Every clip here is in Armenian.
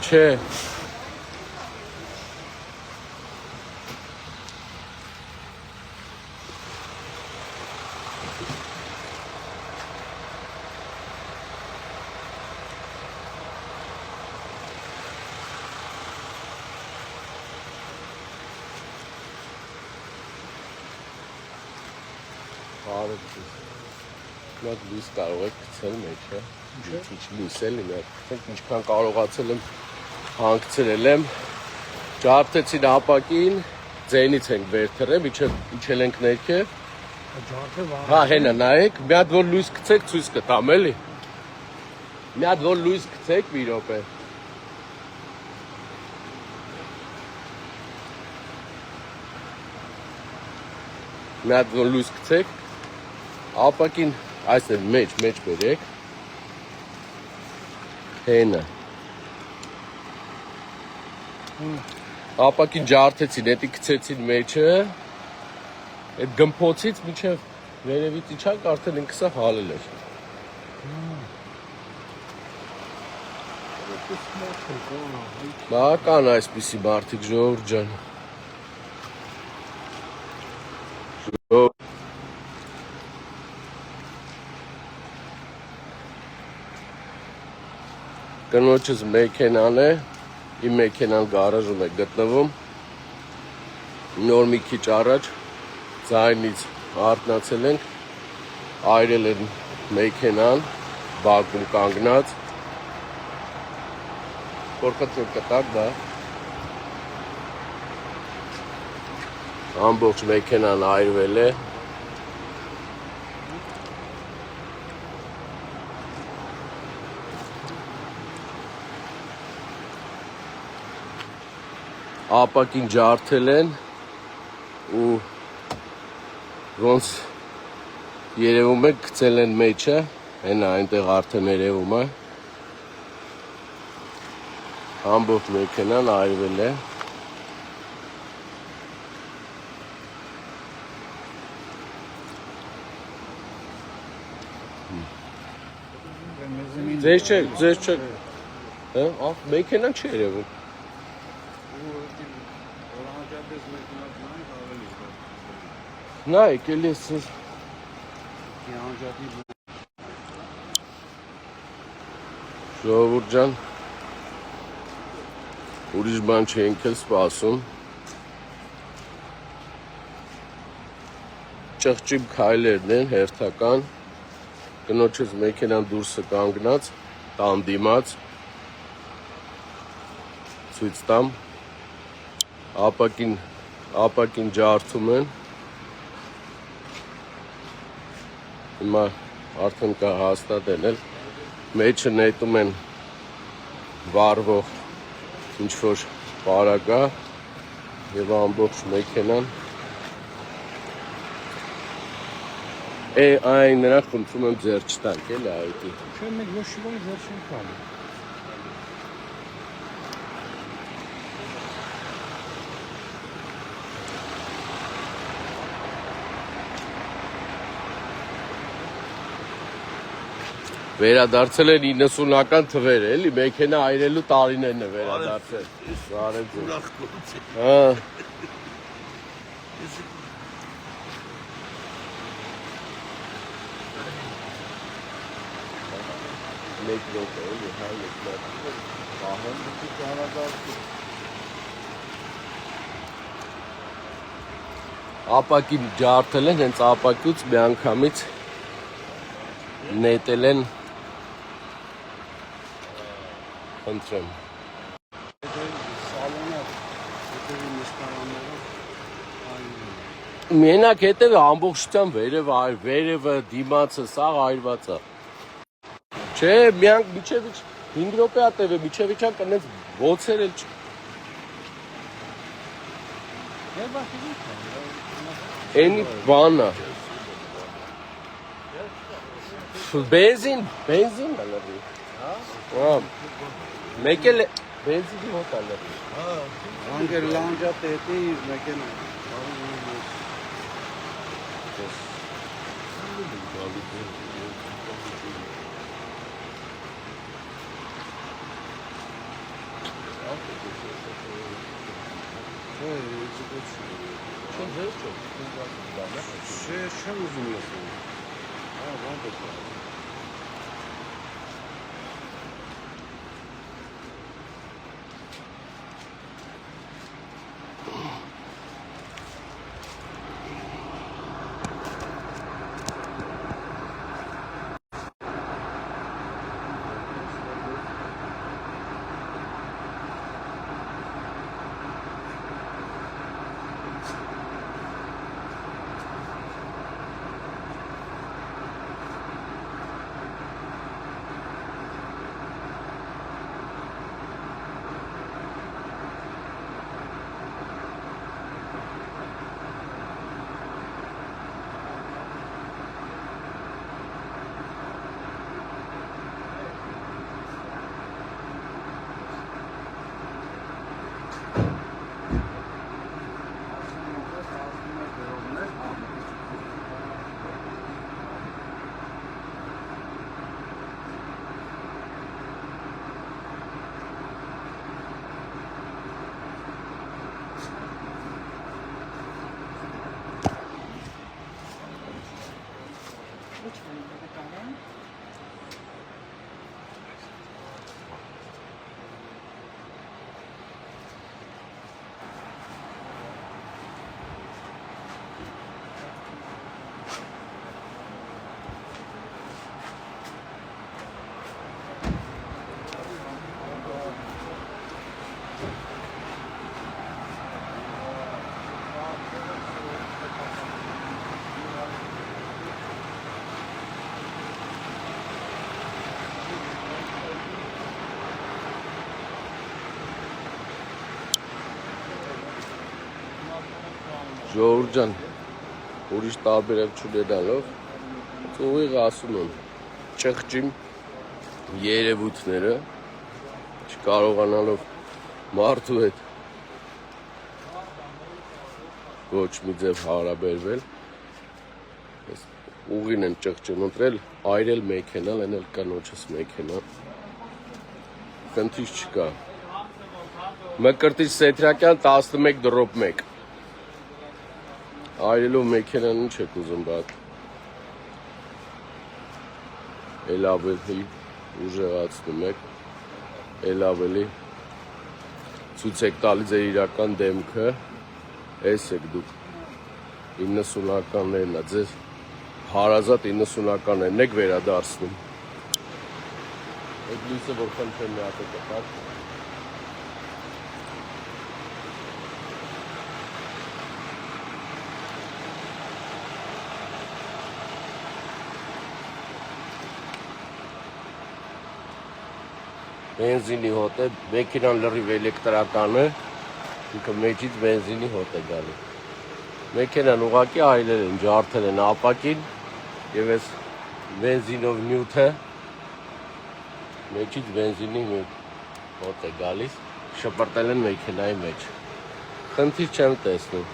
Չէ։ Մենք լույս կարող եք գցել մեջը, քիչ լույս էլի, մենք ինչքան կարողացել եմ հանգցրել եմ, ջարդեցին ապակին, ձենից ենք վեր թռել, իջել ենք ներքև, հա հենա նայեք, մի հատ որ լույս գցեք ցույց կտամ էլի, մի հատ որ լույս գցեք մի րոպե, մի հատ որ լույս գցեք, ապակին այստեղ մեջ բերեք, հենը, ապակին ջարդեցին, հետի գցեցին մեջը, այդ գմփոցից մինչև վերևից իջանք արդեն ինքը սա հալել էր։ Կան այսպիսի մարդիկ, ժողովուրդ ջան։ Կնոջս մեքենան է, իմ մեքենան գարաժում է գտնվում, նոր մի քիչ առաջ ձայնից արթնացել ենք, այրել են մեքենան, բակում կանգնած, որքան կտակ դա, ամբողջ մեքենան այրվել է, ապակին ջարդել են ու ոնց երևում է գցել են մեջը, հենա այնտեղ արդեն երևում է, ամբողջ մեքենան այրվել է, ձեզ չեք, մեքենան չի երևում, նայք էլի էսս ժողովուրդ ջան ուրիշ բան չենք էլ սպասում ճղճիմ քայլերն են հերթական կնոջս մեքենան դուրսը կանգնած տան դիմաց ցույց տամ ապակին ջարդում են հիմա արդեն կա հաստատել էլ մեջը նետում են վառվող ինչ-որ պարագա և ամբողջ մեքենան այն նրանք խնդրում եմ ձեռ չտանք էլ այդի Չէ մենք ոչ շիվոն ձեռ չենք տալու Վերադարձել են 90-ական թվերը, էլի, մեքենա այրելու տարիներն է վերադարձել։ Հա։ Մեկ րոպե, էլի, հա, պահեմ դուք վերադարձել։ Ապակին ջարդել են, հենց ապակյուց մի անգամից նետել են Խնդրեմ։ Մենակ հետևը ամբողջությամբ վերևը դիմացը սաղ այրված է։ Չէ, միանք միջև 5 րոպե է տևը, միջև իջան կնենց ոցեր էլ չի։ Էնի բանը։ Բենզին է լրի։ Հա։ Մեկ էլ բենզինի մոտ է լրի։ Հա։ Անգեր լանջա տետի մեքենա։ Չէ, էջիկոց Չեմ ձեր չեմ։ չէ, չեմ ուզում լսել։ Հա, բան պետք է։ Which one? The garden? Ժողովուրդ ջան, ուրիշ տարբերակ չունենալով, ուղիղ ասում եմ, ճղճիմ երևույթները, չկարողանալով մարդու հետ ոչ մի ձև հարաբերվել, ուղին են ճղճիմ ընտրել, այրել մեքենան, են էլ կնոջս մեքենան, խնդիր չկա, Մկրտիչ Սեթրակյան 11-1 Այրելով մեքենան ինչ եք ուզում բատ, էլ ավելի ուժեղացնում եք, էլ ավելի ցույց եք տալիս ձեր իրական դեմքը, էս եք դուք 90-ականներն է, ձեր հարազատ 90-ականներն եք վերադարձնում, այդ լույսը որքան չեմ մի հատ է կտար, Բենզինի հոտ է, մեքենան լրիվ էլեկտրական է, ինքը մեջից բենզինի հոտ է գալի։ Մեքենան ուղղակի այրել են, ջարդել են ապակին եւ այս բենզինով նյութը մեջից բենզինի հոտ է գալիս, շպրտել են մեքենայի մեջ։ Խնդիր չեմ տեսնում։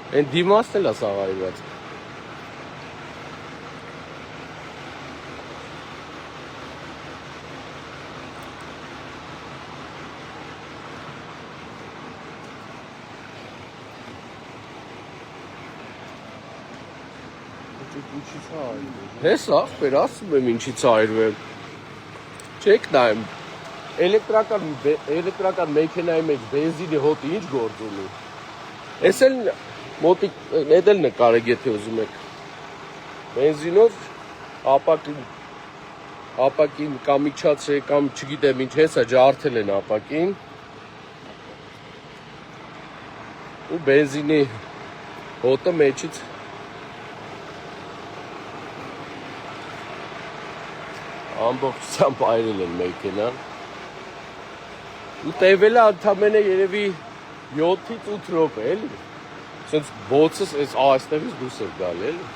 Են դիմացն էլ է սաղ այրված։ Հես ախպեր, ասում եմ ինչից այրվել։ Չեք նայում, էլեկտրական մեքենայի մեջ բենզինի հոտի ինչ գործ ունի։ Ես էլ մոտիկ, էդ էլ նկարեք, եթե ուզում եք։ Բենզինով ապակին կամ իջացրել, կամ չգիտեմ ինչ հեսա ջարդել են ապակին։ Ու բենզինի հոտը մեջից ամբողջությամբ այրել են մեքենան ու տևել է ընդամենը երևի 7-ից 8 րոպե էլի սենց բոցս այս այստեղից դուրս էր գալի էլի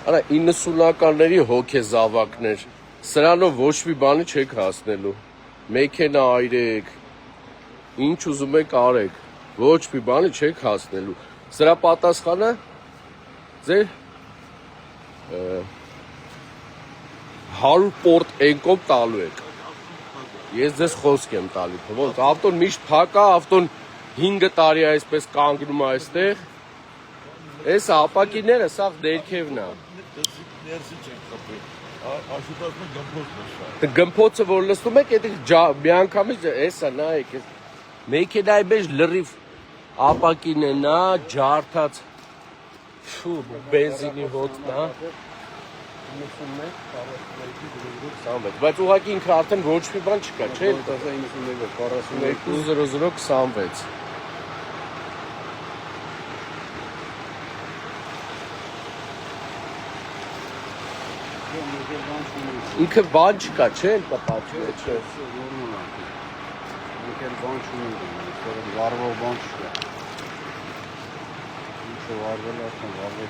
Արա 90-ականների հոգեզավակներ Սրանով ոչ մի բանի չեք հասնելու։ Մեքենա այրեք, ինչ ուզում եք արեք, ոչ մի բանի չեք հասնելու։ Սրա պատասխանը ձեր 100 պորտ էնկոմ տալու եք։ Ես ձեզ խոսք եմ տալի, ոնց ավտոն միշտ փակ է, ավտոն 5 տարի է այսպես կանգնում է այստեղ։ Այս ապակիները սա ներքևն է։ Ներսի չենք կապել։ Աշուտացնը գմփոցն է շա։ Գմփոցը որ լսում եք, այդ միանգամից էսա նայեք, մեքենայի մեջ լրիվ ապակին է նա, ջարդած։ Ֆու, բենզինի հոտն է։ 91 բայց ուղղակի ինքը արդեն ոչ մի բան չկա, չէ՞։ 420026 ինքը բան չկա, չէ՞, պատճառ է, չէ։ Ինքեր բան չունի, վարվող բան չկա։ Ինչը վարվել է, արդեն վարվել է։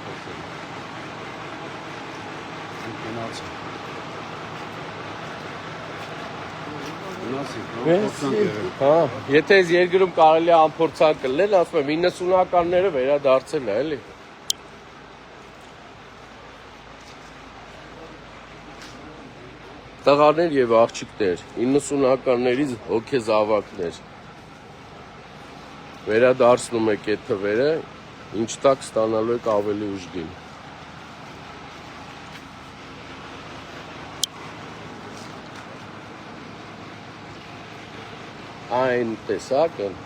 Հա, եթե այս երկրում կարելի է անփորձանք կլնել, ասում եմ 90-ականները վերադարձել է, էլի։ Տղաներ եւ աղջիկներ, 90-ականներից հոգեզավակներ։ Վերադարձնում եք այդ թվերը, ինչ տակ ստանալու եք ավելի ուժգին։ Այն տեսակ են։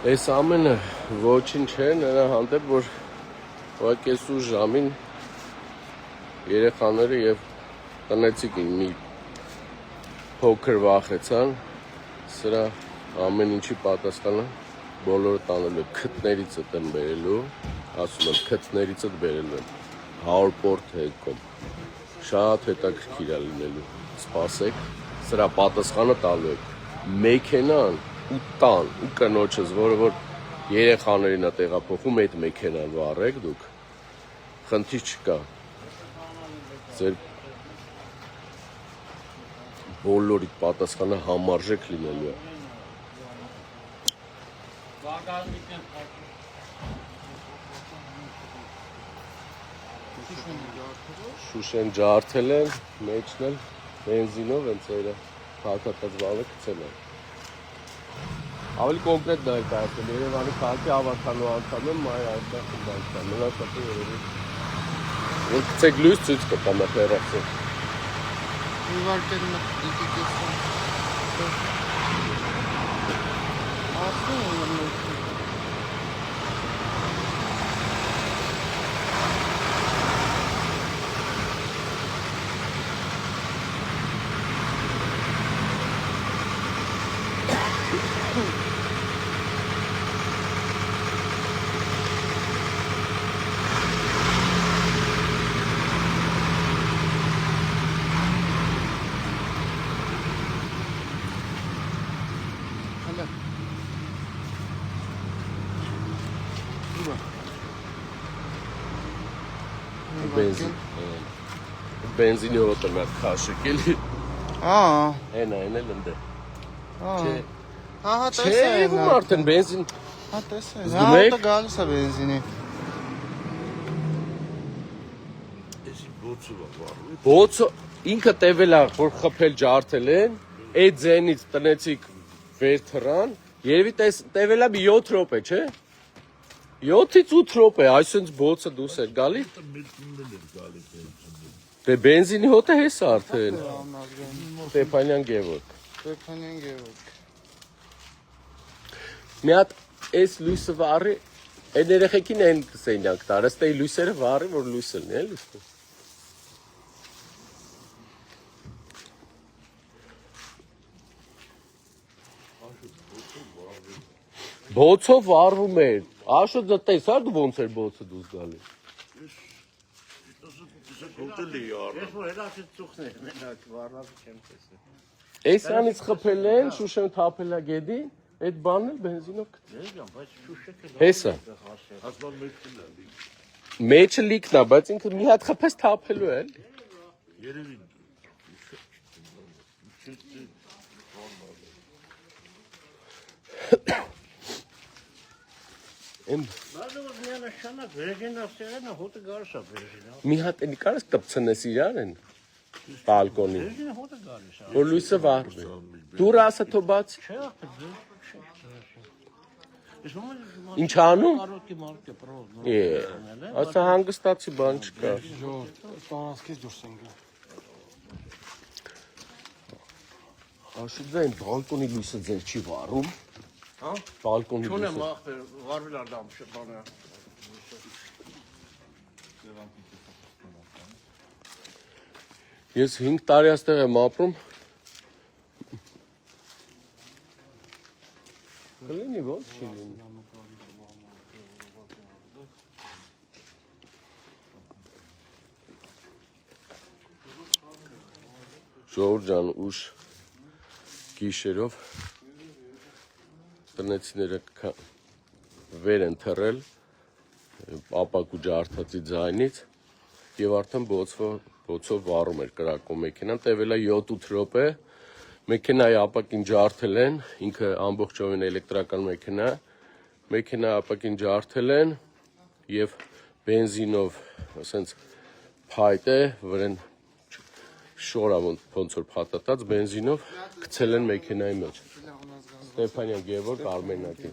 Այս ամենը ոչինչ չէ նրա հանդեպ, որ ուղղակի այսու ժամին երեխաները եւ տնեցիկին մի փոքր վախեցան, սրա ամեն ինչի պատասխանը բոլորը տանել է քթներից եմ բերելու, ասում եմ քթներից բերելու եմ 100 պորտ հեկոմ, շատ հետաքրքիր է լինելու, սպասեք, սրա պատասխանը տալու եք, մեքենան ու տան ու կնոջս, որը որ երեխաներին է տեղափոխում, այդ մեքենան վառեք դուք, խնդիր չկա, ձեր բոլորի պատասխանը համարժեք լինելու է։ Շուշեն ջարդել են, մեջն էլ բենզինով են ծերը, հակատած բանը կցել են։ Ավելի կոնկրետ նայք այդտեղ Երևանի քաղաքի ավարտանու անդամ եմ, այ այդտեղ խնդանքան, մնաց ապա երևի։ Որ կցեք լույս ցույց կտամ հեռացել։ Ուղարկել մտիկեցում։ Ասում եմ։ Բենզինի հոտը մի հատ քաշեք էլի։ Այն էլ ընդ է։ Չէ։ Հա, Չէ, արդեն բենզին։ Հա, տեսա։ Զգում եք։ Գալիս է բենզինի։ Էսի բոց Բոցը ինքը տևել է, որ խփել ջարդել են, այդ ձենից տնեցիք վեր թռան, երևի տևել է մի 7 րոպե, չէ։ 7-ից 8 րոպե, այսինքն բոցը դուրս էր գալի։ Դե բենզինի հոտը հես արդեն։ Ստեփանյան Գևորգ։ Ստեփանյան Գևորգ։ Մի հատ այս լույսը վառի, այն երեխեքին են սենյակ տարը, ստե լույսերը վառի, որ լույս լինի, էլի։ Բոցով վառվում էր։ Աշոտը տեսար դու ոնց էր բոցը դուրս գալի։ Էսյանից խփել են, շուշեն թափել է գեդին, այդ բանն էլ բենզինով գցել։ Հեսա։ Մեջը լիքն է, բայց ինքը մի հատ խփես թափելու է, էլի։ Երևի Մի հատ էլի կարես կպցնես իրար են բալկոնի, որ լույսը վառվի։ Դուր ասա թո բաց։ Ինչ անում։ Ասա հանգստացի բան չկա։ Տանասկից դուրս են գա։ Աշուտ բալկոնի լույսը ձեր չի վառում։ Հա? Բալկոնի լույսը։ Չունեմ ախպեր, վարվել արդամ շպանը։ Ես 5 տարի այստեղ եմ ապրում։ Կլինի ոնց չի լինի։ Ժողովուրդ ջան, ուշ գիշերով տնեցիները վեր են թռել ապակու ջարդածի ձայնից եւ արդեն բոցով վառում էր կրակում մեքենան, տևել է 7-8 րոպե, մեքենայի ապակին ջարդել են, ինքը ամբողջովին էլեկտրական մեքենա ապակին ջարդել են եւ բենզինով, ասենց փայտ է, վրան շորա ոնց որ փաթաթած բենզինով գցել են մեքենայի մեջ։ Ստեփանյան Գևորգ Արմենակի։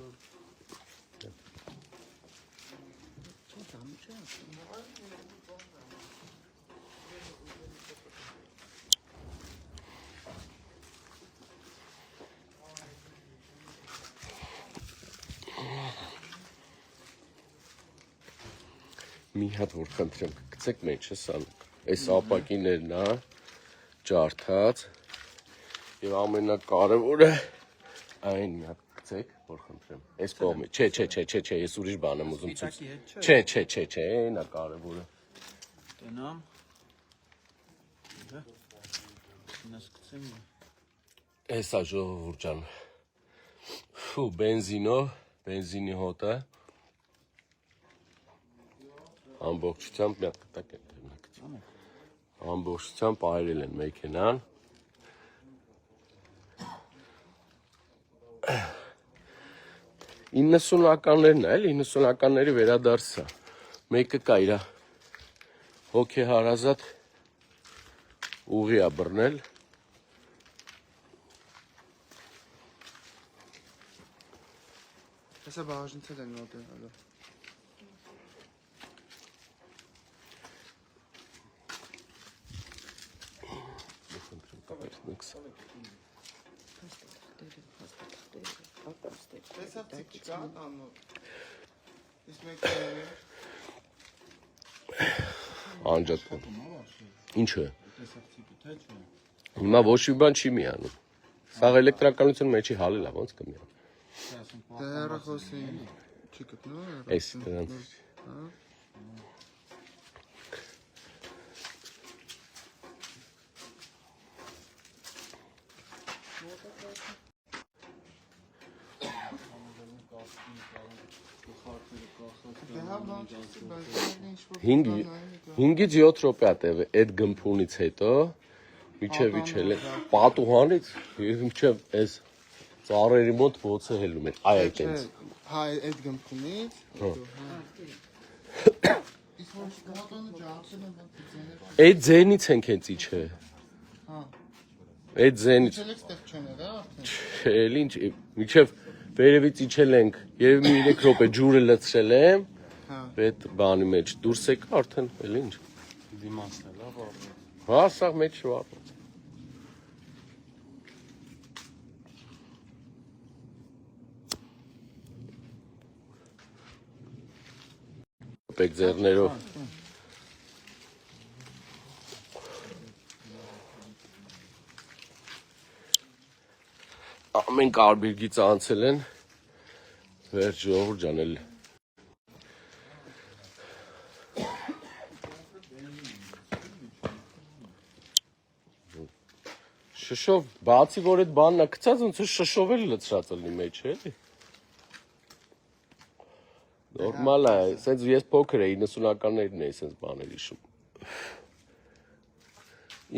Մի հատ որ խնդրեմ գցեք մեջը սան, այս ապակիներն է ջարդած եւ ամենակարևորը այն մի հատ գցեք, որ խնդրեմ։ Այս կողմը, չէ, ես ուրիշ բան եմ ուզում ցույց։ Չէ, այնա կարևորը։ Տնամ։ Նես գցեմ։ Էսա ժողովուրդ ջան։ Ֆու, բենզինի հոտը։ Ամբողջությամբ մի հատ կտակ են։ Ամբողջությամբ այրել են մեքենան։ Իննսունականներն է, էլի 90-ականների վերադարձա։ Մեկը կա իրա հոգեհարազատ ուղի է բռնել։ Հեսա բաժնցել են նոտը, հալո։ Հեսա ծիկ չկա տանոտ։ Իսկ մեկը Անջատ։ Ինչը։ Հիմա ոչ մի բան չի միանում։ Սա էլեկտրականության մեջի հալել է, ոնց կմիա։ Դե հեռախոսի չի գտնում։ Էս դրանց։ Հինգից 7 րոպե է տևը այդ գմփունից հետո միջև իջել է պատուհանից եւ միջև այս ծառերի մոտ ոցը հելում էր այ այդպես Հայ այդ գմփունից Մոտոնը ջարդել են դիզայներ։ Այդ ձենից ենք հենց իջը։ Հա։ Այդ ձենից։ Իջել եք ստեղ չեն էլի արդեն։ Էլ ինչ, միջև վերևից իջել ենք, երևի մի 3 րոպե ջուրը լցրել եմ, Հա։ այդ բանի մեջ դուրս եկա արդեն, էլ ինչ։ Դիմացն է լավ ապրել։ Հա, սա մեջ շվար։ Պեք ձեռներով։ Ամեն կարբիրգից անցել են, վերջ ժողովուրդ ջան էլ։ Շշով, բացի որ այդ բանն է գցած, ոնց որ շշով էլ լցրած լինի մեջ, էլի։ Նորմալ է, սենց ես փոքր էի, 90-ականներն էի սենց բաներ հիշում։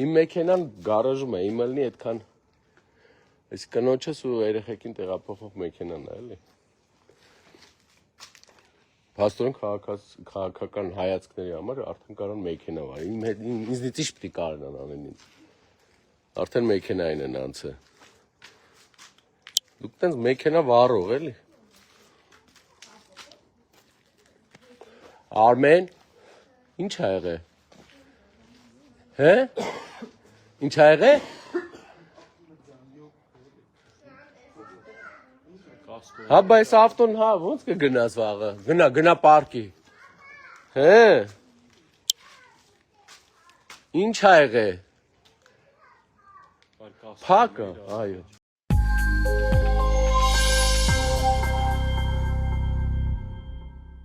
Իմ մեքենան գարաժում է, իմը լինի այդքան, այս կնոջս ու երեխեքին տեղափոխող մեքենան է, էլի։ Փաստորեն քաղաքական հայացքների համար արդեն կարող մեքենա վարի, ինձնից ինչ պիտի կարողան անեն ինձ։ Արդեն մեքենային են անցը։ Դուք տենց մեքենա վարող էլի։ Արմեն, ինչ ա եղել։ Հե՞։ Ինչ ա եղել։ Հա, բայց ավտոն հա, ոնց կգնաս վաղը։ Գնա պարկի։ Հե։ Ինչ ա եղել։ Փակը, այո։